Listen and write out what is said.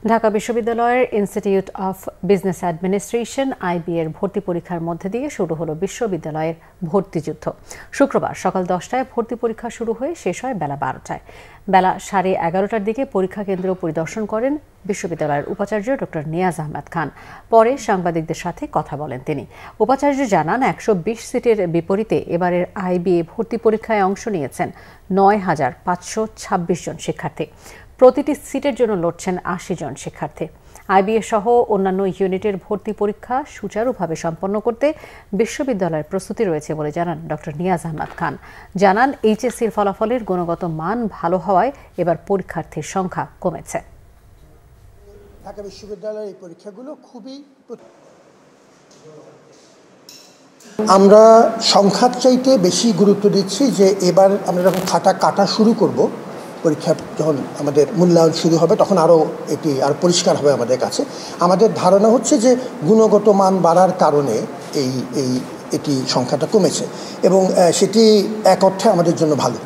ঢাকা বিশ্ববিদ্যালয়ের institute of business administration (আইবি) এর ভর্তি পরীক্ষার মধ্যে দিয়ে শুরু হলো বিশ্ববিদ্যালয়ের ভর্তিযুদ্ধ। শুক্রবার সকাল 10টায় ভর্তি পরীক্ষা শুরু হয়ে শেষ হয় বেলা 12টায়। বেলা 11:30টার দিকে পরীক্ষা কেন্দ্র পরিদর্শন করেন বিশ্ববিদ্যালয়ের উপাচার্য ডক্টর নিয়াজ আহমেদ খান। পরে সাংবাদিকদের সাথে কথা বলেন তিনি। উপাচার্য জানান, 120 সিটের বিপরীতে এবারের আইবি ভর্তি পরীক্ষায় অংশ নিয়েছেন 9,526 জন শিক্ষার্থী। প্রতিটি সিটের জন্য লড়ছেন 80 জন শিক্ষার্থী। আইবিএ সহ অন্যান্য ইউনিটের ভর্তি পরীক্ষা সুচারুভাবে সম্পন্ন করতে বিশ্ববিদ্যালয়ের প্রস্তুতি রয়েছে বলে জানান ডক্টর নিয়াজ আহমেদ খান। জানান, এইচএসসির ফলাফলের গুণগত মান ভালো হওয়ায় এবার পরীক্ষার্থীর সংখ্যা কমেছে। ঢাকা বিশ্ববিদ্যালয়ের এই পরীক্ষাগুলো খুবই, আমরা সংখ্যার চাইতে বেশি গুরুত্ব দিচ্ছি যে এবার আমরা যখন খাতা কাটা শুরু করব, পরীক্ষা যখন আমাদের মূল্যায়ন শুরু হবে তখন এটি আরও পরিষ্কার হবে আমাদের কাছে। আমাদের ধারণা হচ্ছে যে গুণগত মান বাড়ার কারণে এটি সংখ্যাটা কমেছে এবং সেটি এক অর্থে আমাদের জন্য ভালো।